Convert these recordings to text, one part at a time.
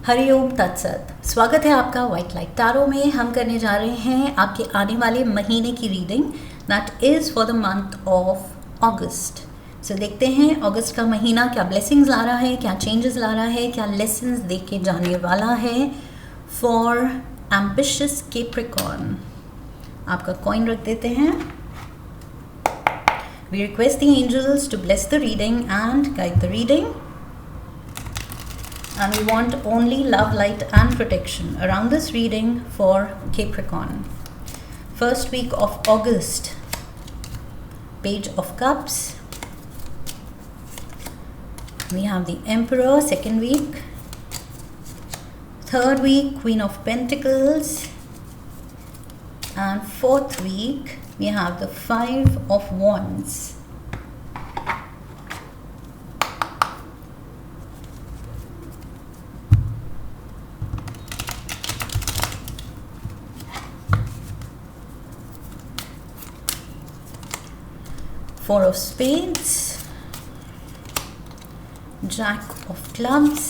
हरिओम तत्सत। स्वागत है आपका व्हाइट लाइट टैरो में। हम करने जा रहे हैं आपके आने वाले महीने की reading, that is for the month of August. So देखते हैं अगस्त का महीना क्या ब्लेसिंग्स ला रहा है, क्या चेंजेस ला रहा है, क्या लेसन्स दे के जाने वाला है फॉर एम्बिशियस कैप्रिकॉर्न। आपका कॉइन रख देते हैं। We request the angels to bless the reading and guide the reading. And we want only love, light and protection around this reading for Capricorn. First week of August, Page of Cups. We have the Emperor, second week. Third week, Queen of Pentacles. And fourth week, we have the Five of Wands. Four of Spades, Jack of Clubs,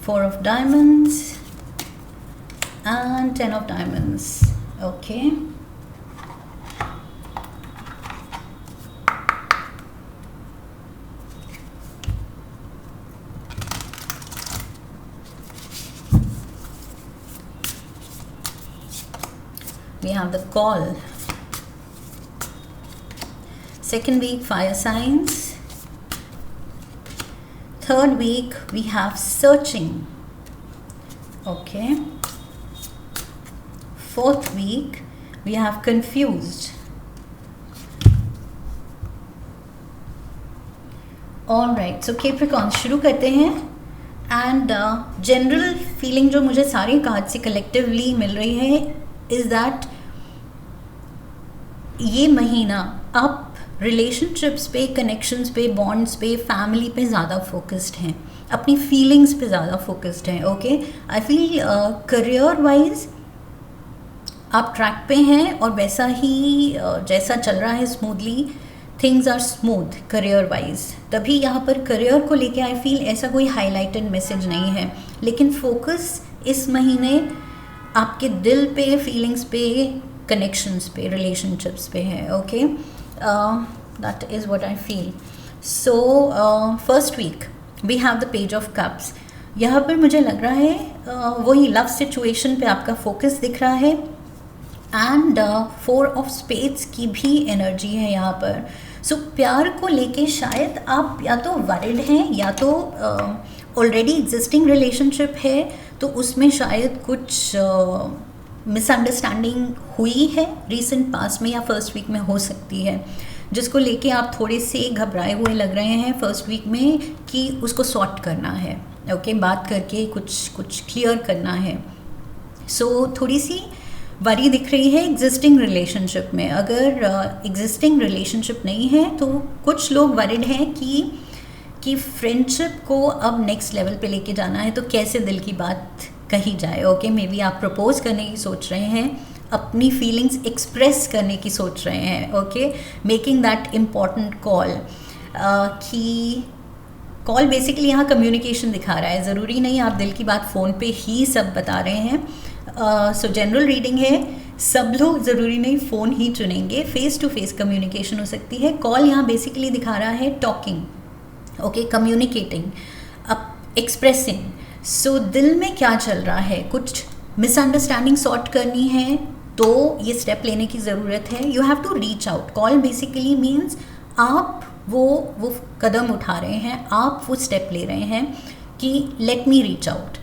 Four of Diamonds, and Ten of Diamonds. Okay. We have the Call. Second week, fire signs. Third week, we have searching. Okay. Fourth week, we have confused. All right, so Capricorn शुरू करते हैं. And general feeling जो मुझे सारे card से collectively मिल रही है is that ये महीना आप रिलेशनशिप्स पे, कनेक्शंस पे, बॉन्ड्स पे, फैमिली पे ज़्यादा फोकस्ड हैं, अपनी फीलिंग्स पे ज़्यादा फोकस्ड हैं. Okay, I feel career wise आप ट्रैक पे हैं और वैसा ही जैसा चल रहा है smoothly, things are smooth career wise. तभी यहाँ पर करियर को लेके आई फील ऐसा कोई हाईलाइटेड मैसेज नहीं है, लेकिन फोकस इस महीने आपके दिल पे, फीलिंग्स पे, कनेक्शंस पे, रिलेशनशिप्स पे है. Okay, that is what I feel. So first week we have the Page of Cups. यहाँ पर मुझे लग रहा है वही लव सिचुएशन पे आपका फोकस दिख रहा है. एंड फोर ऑफ स्पेड्स की भी एनर्जी है यहाँ पर. सो प्यार को लेके शायद आप या तो वरिड हैं या तो ऑलरेडी एग्जिस्टिंग रिलेशनशिप है, तो उसमें शायद कुछ मिसअंडरस्टैंडिंग हुई है रिसेंट पास्ट में या फर्स्ट वीक में हो सकती है, जिसको लेके आप थोड़े से घबराए हुए लग रहे हैं फर्स्ट वीक में कि उसको सॉर्ट करना है. ओके, बात करके कुछ क्लियर करना है. सो थोड़ी सी वरी दिख रही है एग्जिस्टिंग रिलेशनशिप में. अगर एग्जिस्टिंग रिलेशनशिप नहीं है तो कुछ लोग वरिड हैं कि फ्रेंडशिप को अब नेक्स्ट लेवल पे लेके जाना है, तो कैसे दिल की बात कही जाए. ओके, मे बी आप प्रपोज करने की सोच रहे हैं, अपनी फीलिंग्स एक्सप्रेस करने की सोच रहे हैं. Okay, making that important call. कि कॉल बेसिकली यहाँ कम्युनिकेशन दिखा रहा है, ज़रूरी नहीं आप दिल की बात फ़ोन पे ही सब बता रहे हैं. सो जनरल रीडिंग है, सब लोग ज़रूरी नहीं फ़ोन ही चुनेंगे, फेस टू फेस कम्युनिकेशन हो सकती है. कॉल यहाँ बेसिकली दिखा रहा है टॉकिंग, ओके, कम्युनिकेटिंग, एक्सप्रेसिंग. सो दिल में क्या चल रहा है, कुछ मिसअंडरस्टैंडिंग सॉर्ट करनी है तो ये स्टेप लेने की ज़रूरत है. You have to reach out. Call basically means आप वो कदम उठा रहे हैं, आप वो स्टेप ले रहे हैं कि लेट मी रीच आउट,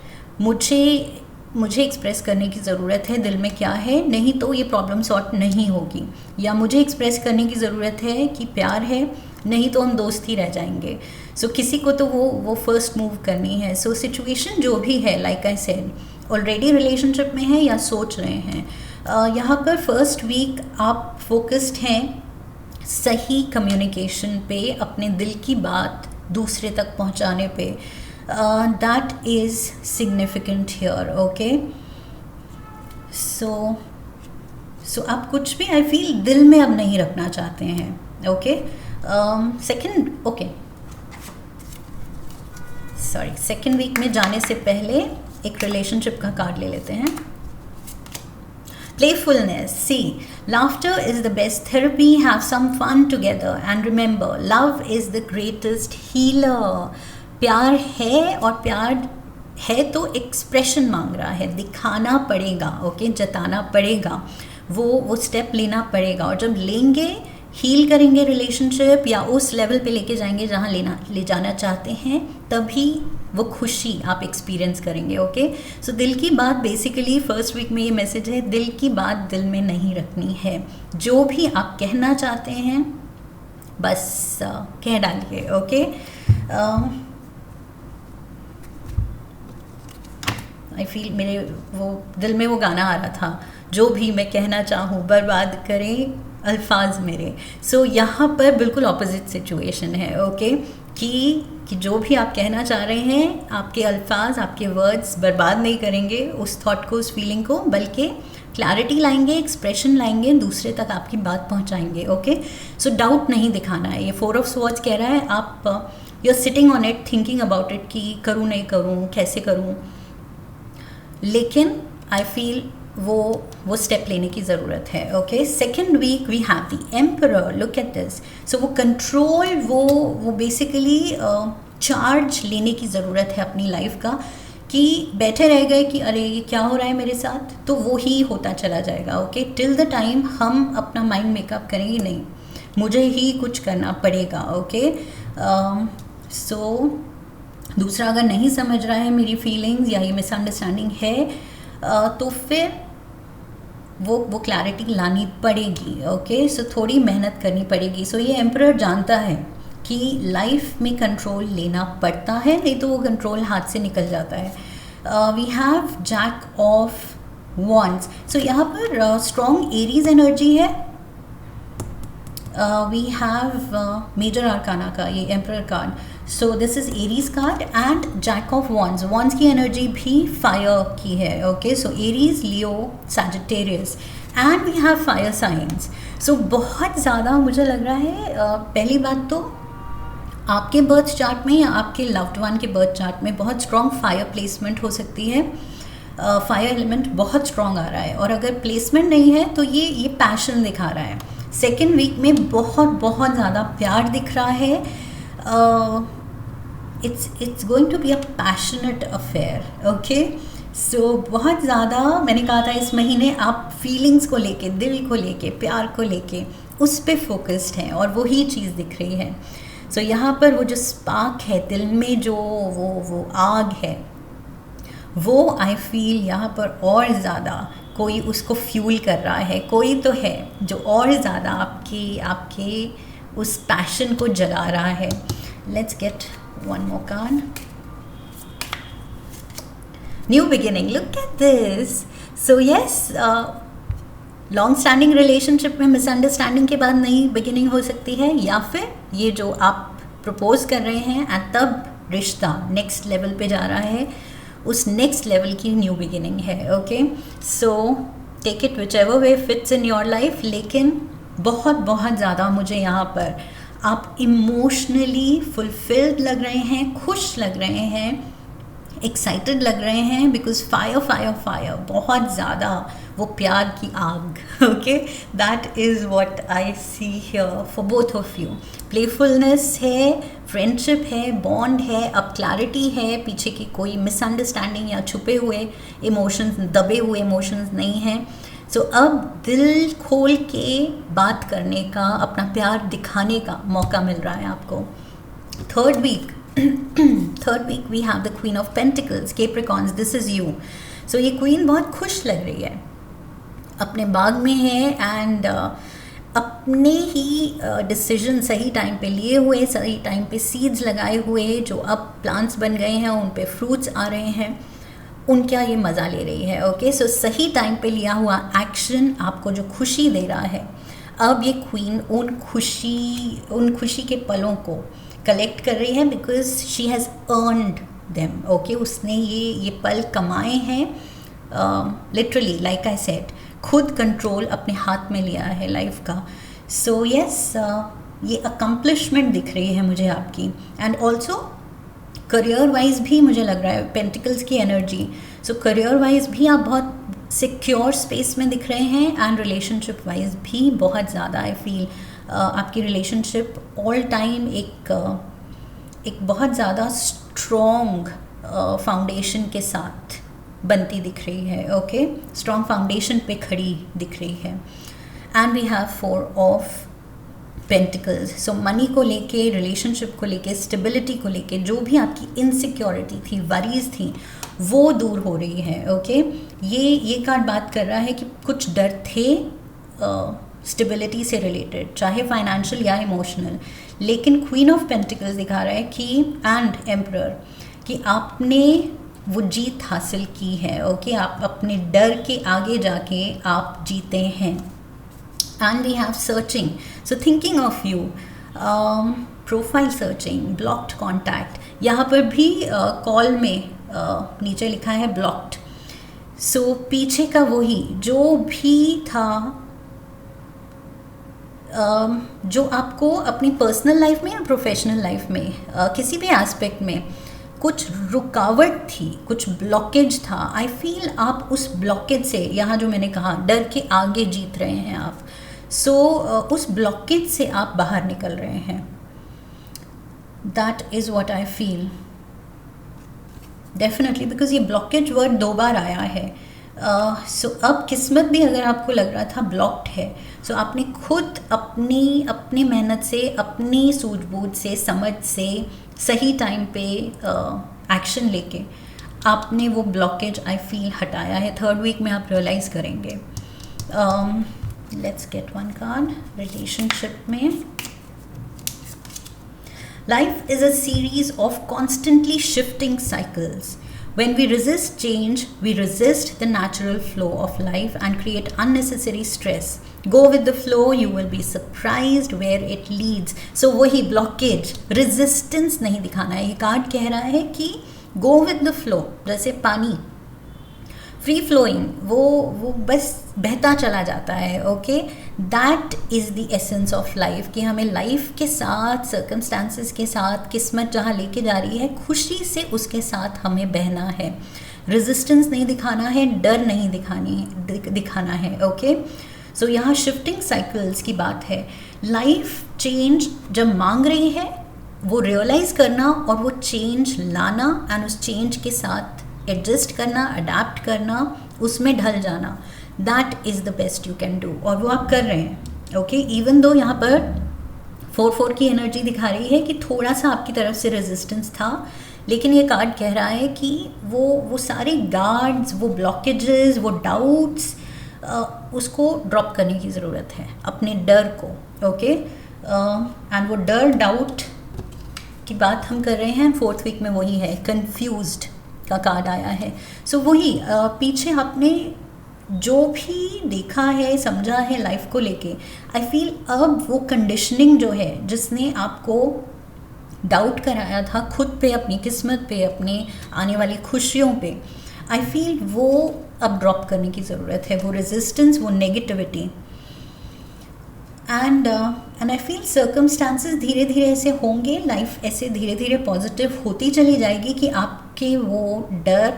मुझे एक्सप्रेस करने की ज़रूरत है दिल में क्या है, नहीं तो ये प्रॉब्लम सॉर्ट नहीं होगी. या मुझे एक्सप्रेस करने की ज़रूरत है कि प्यार है, नहीं तो हम दोस्त ही रह जाएंगे. सो किसी को तो वो फर्स्ट मूव करनी है. सो सिचुएशन जो भी है, like I said, already relationship में है या सोच रहे हैं, यहाँ पर फर्स्ट वीक आप फोकस्ड हैं सही कम्युनिकेशन पे, अपने दिल की बात दूसरे तक पहुँचाने पे. That is significant here. Okay, so आप कुछ भी आई फील दिल में अब नहीं रखना चाहते हैं. Okay, second, okay, sorry, second week में जाने से पहले एक रिलेशनशिप का कार्ड ले लेते हैं। Playfulness. See, laughter is the best therapy. Have some fun together and remember, love is the greatest healer. प्यार है और प्यार है तो एक्सप्रेशन मांग रहा है, दिखाना पड़ेगा, ओके, जताना पड़ेगा, वो स्टेप लेना पड़ेगा। और जब लेंगे, हील करेंगे रिलेशनशिप या उस लेवल पे लेके जाएंगे जहाँ ले जाना चाहते हैं, तभी वो खुशी आप एक्सपीरियंस करेंगे। ओके, सो दिल की बात बेसिकली फर्स्ट वीक में ये मैसेज है, दिल की बात दिल में नहीं रखनी है। जो भी आप कहना चाहते हैं बस कह डालिए। ओके, आई फील मेरे वो दिल में वो गाना आ रहा था, जो भी मैं कहना चाहूँ बर्बाद करें अल्फाज मेरे। सो यहाँ पर बिल्कुल ऑपोजिट सिचुएशन है। ओके, कि जो भी आप कहना चाह रहे हैं, आपके अल्फाज, आपके वर्ड्स बर्बाद नहीं करेंगे उस थॉट को, उस फीलिंग को, बल्कि क्लैरिटी लाएंगे, एक्सप्रेशन लाएंगे, दूसरे तक आपकी बात पहुंचाएंगे। ओके, सो डाउट नहीं दिखाना है। ये 4 ऑफ स्वॉर्ड्स कह रहा है आप you are sitting on it, thinking about it कि करूँ नहीं करूँ, कैसे करूँ, लेकिन आई फील वो स्टेप लेने की ज़रूरत है। Okay, second week we have the emperor, look at this. So वो कंट्रोल, वो बेसिकली चार्ज लेने की ज़रूरत है अपनी लाइफ का, कि बैठे रह गए कि अरे ये क्या हो रहा है मेरे साथ, तो वो ही होता चला जाएगा। ओके, टिल द टाइम हम अपना माइंड मेकअप करेंगे नहीं, मुझे ही कुछ करना पड़ेगा। ओके, सो दूसरा अगर नहीं समझ रहा है मेरी फीलिंग्स या ये मिसअंडरस्टैंडिंग है, तो फिर वो क्लैरिटी लानी पड़ेगी। ओके, सो थोड़ी मेहनत करनी पड़ेगी। सो ये एम्परर जानता है कि लाइफ में कंट्रोल लेना पड़ता है, नहीं तो वो कंट्रोल हाथ से निकल जाता है। We have jack of wands. So यहाँ पर स्ट्रॉन्ग एरीज एनर्जी है। वी हैव मेजर आर्काना का ये emperor card, so this is Aries card and jack of wands. Wands की एनर्जी भी फायर की है। Okay, so Aries, Leo, Sagittarius and we have fire signs. So बहुत ज़्यादा मुझे लग रहा है पहली बात तो आपके बर्थ चार्ट में या आपके लव्ड वन के बर्थ चार्ट में बहुत स्ट्रॉन्ग फायर प्लेसमेंट हो सकती है। फायर एलिमेंट बहुत स्ट्रॉन्ग आ रहा है, और अगर प्लेसमेंट नहीं है तो ये पैशन दिखा रहा है। सेकेंड वीक में बहुत ज़्यादा प्यार दिख रहा है। It's going to be a passionate affair. Okay, so बहुत ज़्यादा मैंने कहा था इस महीने आप फीलिंग्स को लेके, दिल को लेके, प्यार को लेके उस पे फोकस्ड हैं, और वही चीज़ दिख रही है। सो यहाँ पर वो जो स्पार्क है दिल में, जो वो आग है, वो आई फील यहाँ पर और ज़्यादा कोई उसको फ्यूल कर रहा है, कोई तो है जो और ज़्यादा आपके उस पैशन को जगा रहा है। Let's get one more card. New beginning, look at this. So yes, long standing relationship में मिसअंडरस्टैंडिंग के बाद नई बिगिनिंग हो सकती है, या फिर ये जो आप प्रपोज कर रहे हैं एंड तब रिश्ता नेक्स्ट लेवल पे जा रहा है, उस नेक्स्ट लेवल की न्यू बिगिनिंग है। Okay, so take it whichever way fits in your life. लेकिन बहुत ज़्यादा मुझे यहाँ पर आप इमोशनली फुलफिल्ड लग रहे हैं, खुश लग रहे हैं, एक्साइटेड लग रहे हैं, बिकॉज फायर बहुत ज़्यादा वो प्यार की आग। Okay, that is what I see here for both of you. Playfulness है, फ्रेंडशिप है, बॉन्ड है, अब क्लैरिटी है, पीछे की कोई मिसअंडरस्टैंडिंग या छुपे हुए इमोशंस, दबे हुए इमोशंस नहीं हैं। सो अब दिल खोल के बात करने का, अपना प्यार दिखाने का मौका मिल रहा है आपको। Third week we have the Queen of Pentacles, Capricorns, this is you. So ये क्वीन बहुत खुश लग रही है, अपने बाग में है, एंड अपने ही डिसीजन सही टाइम पे लिए हुए, सही टाइम पे सीड्स लगाए हुए, जो अब प्लांट्स बन गए हैं, उन पे फ्रूट्स आ रहे हैं, उनका ये मज़ा ले रही है। ओके, सो सही टाइम पे लिया हुआ एक्शन आपको जो खुशी दे रहा है, अब ये क्वीन उन खुशी के पलों को कलेक्ट कर रही है, because she has earned them. Okay, उसने ये पल कमाए हैं, लिटरली लाइक आई सेड, खुद कंट्रोल अपने हाथ में लिया है लाइफ का। सो यस, ये अकम्पलिशमेंट दिख रही है मुझे आपकी, एंड ऑल्सो करियर वाइज भी मुझे लग रहा है पेंटिकल्स की एनर्जी, सो करियर वाइज भी आप बहुत सिक्योर स्पेस में दिख रहे हैं, एंड रिलेशनशिप वाइज भी बहुत ज़्यादा आई फील आपकी रिलेशनशिप ऑल टाइम एक बहुत ज़्यादा स्ट्रॉन्ग फाउंडेशन के साथ बनती दिख रही है, ओके, स्ट्रॉन्ग फाउंडेशन पे खड़ी दिख रही है। And we have 4 of pentacles, so money को लेके, रिलेशनशिप को लेके, स्टेबिलिटी को लेके जो भी आपकी इनसिक्योरिटी थी, वरीज थी, वो दूर हो रही है, ओके। ये कार्ड बात कर रहा है कि कुछ डर थे स्टेबिलिटी से रिलेटेड, चाहे फाइनेंशियल या इमोशनल, लेकिन क्वीन ऑफ पेंटिकल्स दिखा रहा है कि एंड एम्परर कि आपने वो जीत हासिल की है, ओके, आप अपने डर के आगे जाके आप जीते हैं। And we have searching, so thinking of you, profile searching, blocked contact, यहाँ पर भी कॉल में नीचे लिखा है ब्लॉक्ड, सो पीछे का वही जो भी था जो आपको अपनी पर्सनल लाइफ में या प्रोफेशनल लाइफ में किसी भी एस्पेक्ट में कुछ रुकावट थी, कुछ ब्लॉकेज था, आई फील आप उस ब्लॉकेज से, यहाँ जो मैंने कहा डर के आगे जीत रहे हैं आप, सो उस ब्लॉकेज से आप बाहर निकल रहे हैं, that is what I feel definitely, because ये ब्लॉकेज वर्ड 2 बार आया है। सो अब किस्मत भी अगर आपको लग रहा था ब्लॉक्ड है, सो आपने खुद अपनी मेहनत से, अपनी सूझबूझ से, समझ से, सही टाइम पे एक्शन लेके आपने वो ब्लॉकेज आई फील हटाया है। 3rd वीक में आप रियलाइज़ करेंगे। लेट्स गेट 1 कार्ड रिलेशनशिप में। Life is a series of constantly shifting cycles. When we resist change, we resist the natural flow of life and create unnecessary stress. Go with the flow, you will be surprised where it leads. So वही blockage, resistance नहीं दिखाना है। ये card कह रहा है कि go with the flow, जैसे पानी फ्री फ्लोइंग, वो बस बहता चला जाता है, okay. That is the essence of life, कि हमें लाइफ के साथ, सर्कमस्टांसेस के साथ, किस्मत जहाँ लेके जा रही है, खुशी से उसके साथ हमें बहना है। रेजिस्टेंस नहीं दिखाना है, डर नहीं दिखाना है, ओके। सो यहाँ शिफ्टिंग साइकिल्स की बात है। लाइफ चेंज जब मांग रही है, वो रियलाइज़ करना और वो चेंज लाना, एंड उस चेंज के साथ एडजस्ट करना, अडेप्ट करना, उसमें ढल जाना, that is the best you can do, और वो आप कर रहे हैं, ओके। इवन दो यहाँ पर 4-4 की एनर्जी दिखा रही है कि थोड़ा सा आपकी तरफ से रेजिस्टेंस था, लेकिन ये कार्ड कह रहा है कि वो सारे गार्ड्स, वो ब्लॉकेजेस, वो डाउट्स, उसको ड्रॉप करने की ज़रूरत है, अपने डर को, ओके। एंड वो डर, डाउट की बात हम कर रहे हैं। 4th वीक में वही है, कन्फ्यूज्ड का कार्ड आया है। सो वही पीछे आपने जो भी देखा है, समझा है लाइफ को लेके, आई फील अब वो कंडीशनिंग जो है, जिसने आपको डाउट कराया था खुद पे, अपनी किस्मत पे, अपने आने वाली खुशियों पे, आई फील वो अब ड्रॉप करने की ज़रूरत है, वो रेजिस्टेंस, वो negativity. And I feel circumstances धीरे धीरे ऐसे होंगे, लाइफ ऐसे धीरे धीरे पॉजिटिव होती चली जाएगी कि आपके वो डर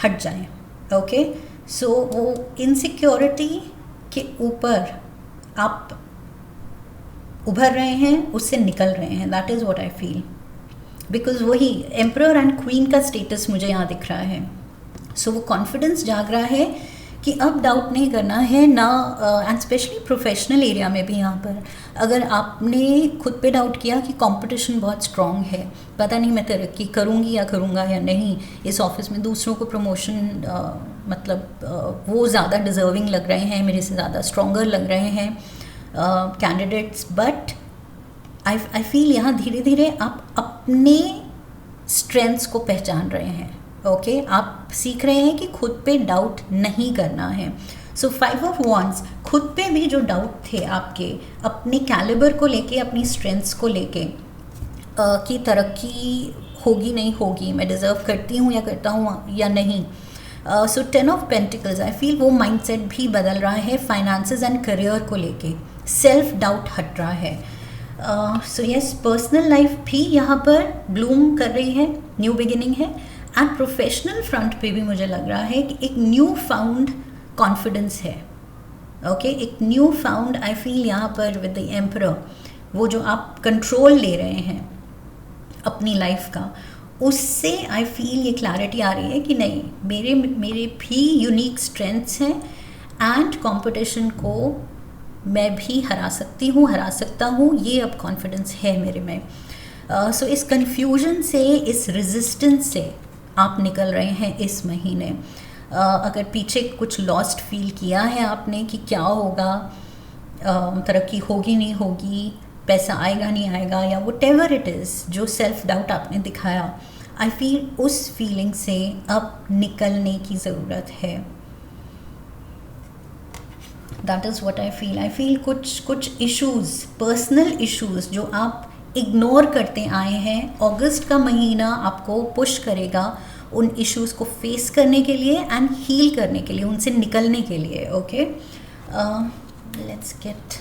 हट जाए, ओके। सो वो इनसिक्योरिटी के ऊपर आप उभर रहे हैं, उससे निकल रहे हैं, that is what I feel, because वही एम्परर एंड क्वीन का स्टेटस मुझे यहाँ दिख रहा है। सो वो कॉन्फिडेंस जाग रहा है कि अब डाउट नहीं करना है ना, एंड स्पेशली प्रोफेशनल एरिया में भी। यहाँ पर अगर आपने खुद पे डाउट किया कि कंपटीशन बहुत स्ट्रॉन्ग है, पता नहीं मैं तरक्की करूँगी या करूँगा या नहीं, इस ऑफिस में दूसरों को प्रमोशन वो ज़्यादा डिज़र्विंग लग रहे हैं, मेरे से ज़्यादा स्ट्रॉन्गर लग रहे हैं कैंडिडेट्स, बट आई फील यहाँ धीरे धीरे आप अपने स्ट्रेंथ्स को पहचान रहे हैं, ओके। आप सीख रहे हैं कि खुद पे डाउट नहीं करना है। सो 5 ऑफ वॉन्ड्स, खुद पे भी जो डाउट थे आपके, अपने कैलिबर को लेके, अपनी स्ट्रेंथ्स को लेके, कि तरक्की होगी नहीं होगी, मैं डिज़र्व करती हूँ या करता हूँ या नहीं। सो 10 ऑफ पेंटिकल्स, आई फील वो माइंडसेट भी बदल रहा है, फाइनेंसेस एंड करियर को लेके सेल्फ डाउट हट रहा है। सो यस, पर्सनल लाइफ भी यहाँ पर ब्लूम कर रही है, न्यू बिगिनिंग है। एंड प्रोफेशनल फ्रंट पे भी मुझे लग रहा है कि एक न्यू फाउंड कॉन्फिडेंस है। ओके, एक न्यू फाउंड आई फील यहाँ पर विद द एम्परर, वो जो आप कंट्रोल ले रहे हैं अपनी लाइफ का, उससे आई फील ये क्लैरिटी आ रही है कि नहीं, मेरे मेरे भी यूनिक स्ट्रेंथ्स हैं एंड कंपटीशन को मैं भी हरा सकता हूँ, ये अब कॉन्फिडेंस है मेरे में। सो इस कन्फ्यूजन से, इस रेजिस्टेंस से आप निकल रहे हैं इस महीने। अगर पीछे कुछ लॉस्ट फील किया है आपने कि क्या होगा, तरक्की होगी नहीं होगी, पैसा आएगा नहीं आएगा, या व्हाटएवर इट इज़ जो सेल्फ डाउट आपने दिखाया, आई फील उस फीलिंग से अब निकलने की ज़रूरत है। That is what I feel. I feel कुछ इश्यूज़, पर्सनल इश्यूज़ जो आप इग्नोर करते आए हैं, अगस्त का महीना आपको पुश करेगा उन इश्यूज़ को फेस करने के लिए एंड हील करने के लिए, उनसे निकलने के लिए। Okay, let's get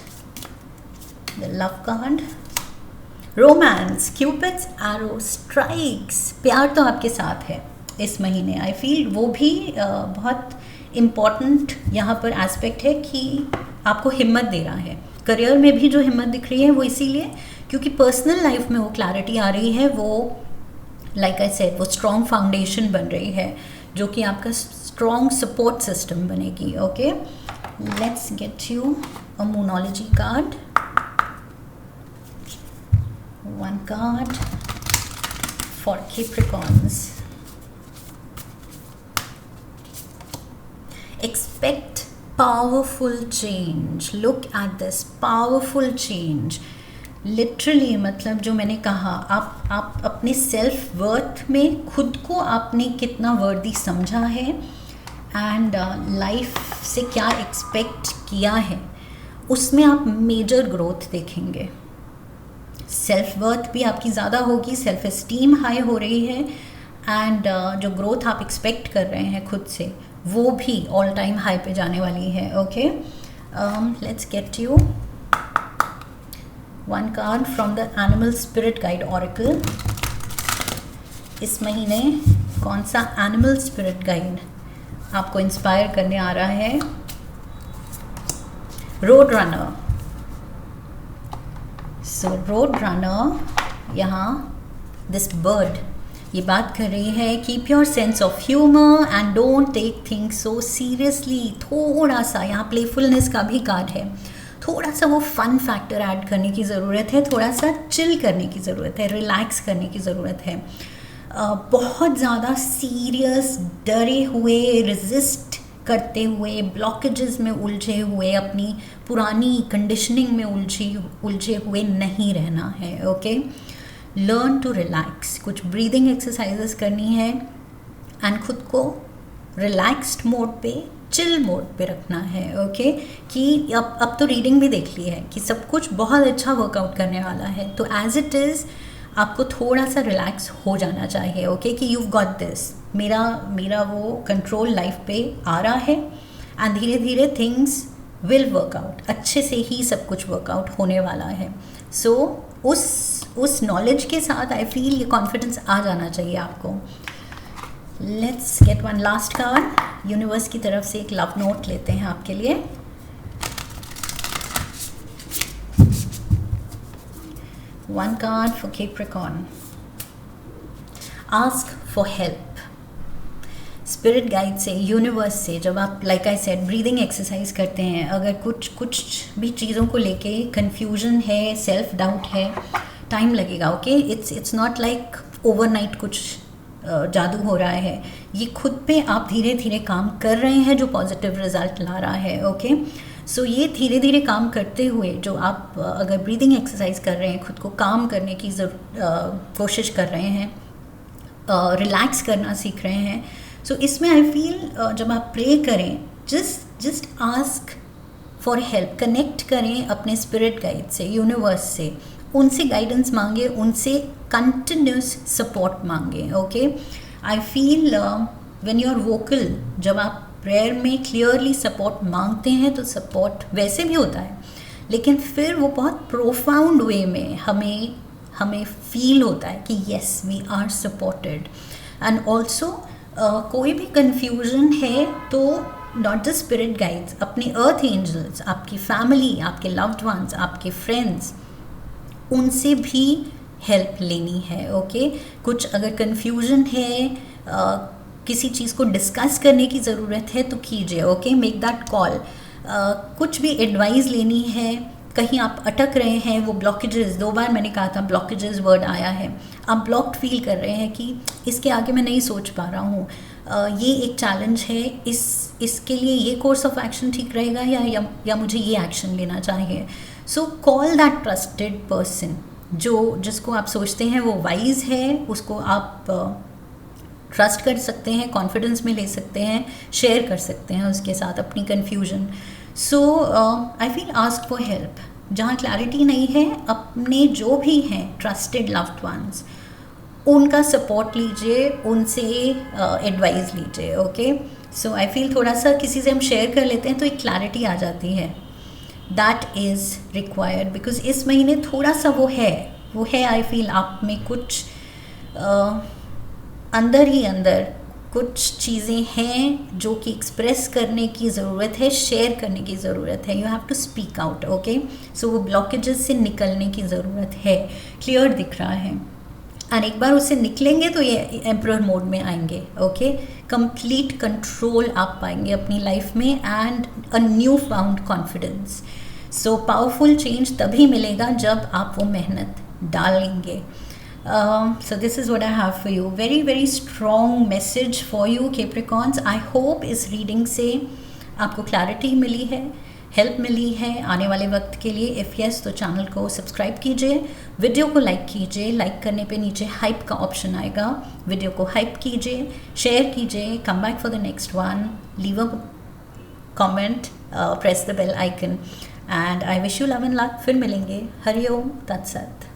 the love card. Romance, cupids arrow strikes, प्यार तो आपके साथ है इस महीने। आई फील वो भी बहुत इम्पॉर्टेंट यहाँ पर एस्पेक्ट है कि आपको हिम्मत दे रहा है। करियर में भी जो हिम्मत दिख रही है वो इसीलिए क्योंकि पर्सनल लाइफ में वो क्लैरिटी आ रही है, वो लाइक आई सेड वो स्ट्रॉन्ग फाउंडेशन बन रही है जो कि आपका स्ट्रॉन्ग सपोर्ट सिस्टम बनेगी। Okay, let's get you a moonology card. One card for Capricorns. Expect powerful change. Look at this powerful change. Literally मतलब जो मैंने कहा, आप अपने सेल्फ वर्थ में खुद को आपने कितना वर्दी समझा है एंड लाइफ से क्या एक्सपेक्ट किया है, उसमें आप मेजर ग्रोथ देखेंगे। सेल्फ वर्थ भी आपकी ज़्यादा होगी, सेल्फ एस्टीम हाई हो रही है एंड जो ग्रोथ आप एक्सपेक्ट कर रहे हैं खुद से वो भी ऑल टाइम हाई पे जाने वाली है। Okay, let's get you one card from the animal spirit guide oracle. इस महीने कौन सा एनिमल स्पिरिट गाइड आपको इंस्पायर करने आ रहा है? Roadrunner. So roadrunner, यहाँ दिस बर्ड ये बात कर रही है, keep your sense of humour and don't take things so seriously. थोड़ा सा यहाँ प्लेफुलनेस का भी कार्ड है, थोड़ा सा वो फन फैक्टर ऐड करने की ज़रूरत है, थोड़ा सा चिल करने की ज़रूरत है, रिलैक्स करने की ज़रूरत है। बहुत ज़्यादा सीरियस, डरे हुए, रेजिस्ट करते हुए, ब्लॉकेजेस में उलझे हुए, अपनी पुरानी कंडीशनिंग में उलझे हुए नहीं रहना है। Okay, learn to relax. कुछ ब्रीदिंग एक्सरसाइजेस करनी है एंड खुद को रिलैक्स्ड मोड पे, चिल मोड पे रखना है। ओके, कि अब तो रीडिंग भी देख ली है कि सब कुछ बहुत अच्छा वर्कआउट करने वाला है, तो एज इट इज़ आपको थोड़ा सा रिलैक्स हो जाना चाहिए। ओके, कि you've got this, मेरा वो कंट्रोल लाइफ पे आ रहा है एंड धीरे धीरे थिंग्स विल वर्कआउट, अच्छे से ही सब कुछ वर्कआउट होने वाला है। सो उस नॉलेज के साथ आई फील ये कॉन्फिडेंस आ जाना चाहिए आपको। Let's get one last card. Universe की तरफ से एक लव नोट लेते हैं आपके लिए। One card for Capricorn. Ask for help. Spirit guide से, यूनिवर्स से, जब आप like I said breathing exercise करते हैं, अगर कुछ भी चीज़ों को लेके कंफ्यूजन है, सेल्फ डाउट है, टाइम लगेगा। Okay, it's not like overnight कुछ जादू हो रहा है, ये खुद पे आप धीरे धीरे काम कर रहे हैं जो पॉजिटिव रिजल्ट ला रहा है। ओके, सो ये धीरे धीरे काम करते हुए जो आप अगर ब्रीदिंग एक्सरसाइज कर रहे हैं, खुद को काम करने की कोशिश कर रहे हैं, रिलैक्स करना सीख रहे हैं, सो इसमें आई फील जब आप प्रे करें, just ask for help, connect करें अपने स्पिरिट गाइड से, यूनिवर्स से, उनसे गाइडेंस मांगे, उनसे कंटिन्यूस सपोर्ट मांगे। Okay, I feel when you are vocal, जब आप प्रेयर में क्लियरली सपोर्ट मांगते हैं तो सपोर्ट वैसे भी होता है, लेकिन फिर वो बहुत प्रोफाउंड वे में हमें हमें फील होता है कि yes we are supported. And also कोई भी कन्फ्यूजन है तो नॉट द स्पिरिट गाइड्स, अपने अर्थ एंजल्स, आपकी फैमिली, आपके लव्ड वंस, आपके फ्रेंड्स, उनसे भी हेल्प लेनी है। ओके कुछ अगर कन्फ्यूजन है, किसी चीज़ को डिस्कस करने की ज़रूरत है तो कीजिए। Okay make that call. कुछ भी एडवाइस लेनी है, कहीं आप अटक रहे हैं, वो ब्लॉकेजेस, 2 बार मैंने कहा था ब्लॉकेजेस वर्ड आया है, आप ब्लॉक्ड फील कर रहे हैं कि इसके आगे मैं नहीं सोच पा रहा हूँ, ये एक चैलेंज है, इसके लिए ये कोर्स ऑफ एक्शन ठीक रहेगा या मुझे ये एक्शन लेना चाहिए। सो कॉल दैट ट्रस्टेड पर्सन, जिसको आप सोचते हैं वो वाइज है, उसको आप ट्रस्ट कर सकते हैं, कॉन्फिडेंस में ले सकते हैं, शेयर कर सकते हैं उसके साथ अपनी confusion. So I feel ask for help. जहाँ क्लैरिटी नहीं है, अपने जो भी हैं ट्रस्टेड लव्ड वंस, उनका सपोर्ट लीजिए, उनसे एडवाइस लीजिए। ओके सो आई फील थोड़ा सा किसी से हम शेयर कर लेते हैं तो एक क्लैरिटी आ जाती है। दैट इज़ रिक्वायर्ड बिकॉज इस महीने थोड़ा सा वो है आई फील आप में कुछ अंदर ही अंदर कुछ चीज़ें हैं जो कि एक्सप्रेस करने की ज़रूरत है, शेयर करने की ज़रूरत है। You have to speak out. Okay so वो ब्लॉकेजेस से निकलने की ज़रूरत है, क्लियर दिख रहा है। एंड एक बार उससे निकलेंगे तो ये एम्परर मोड में आएंगे। ओके कंप्लीट कंट्रोल आप पाएंगे अपनी लाइफ में and a new found confidence. So powerful change तभी मिलेगा जब आप वो मेहनत डालेंगे। So this is what I have for you. Very very strong message for you Capricorns. I hope इस रीडिंग से आपको क्लैरिटी मिली है, हेल्प मिली है आने वाले वक्त के लिए। इफ़ यस तो चैनल को सब्सक्राइब कीजिए, वीडियो को लाइक कीजिए, लाइक करने पे नीचे हाइप का ऑप्शन आएगा, वीडियो को हाइप कीजिए, शेयर कीजिए, come back for the next one, leave a comment, press the bell icon and I wish you love and luck. फिर मिलेंगे। हरि ओम तत्सत।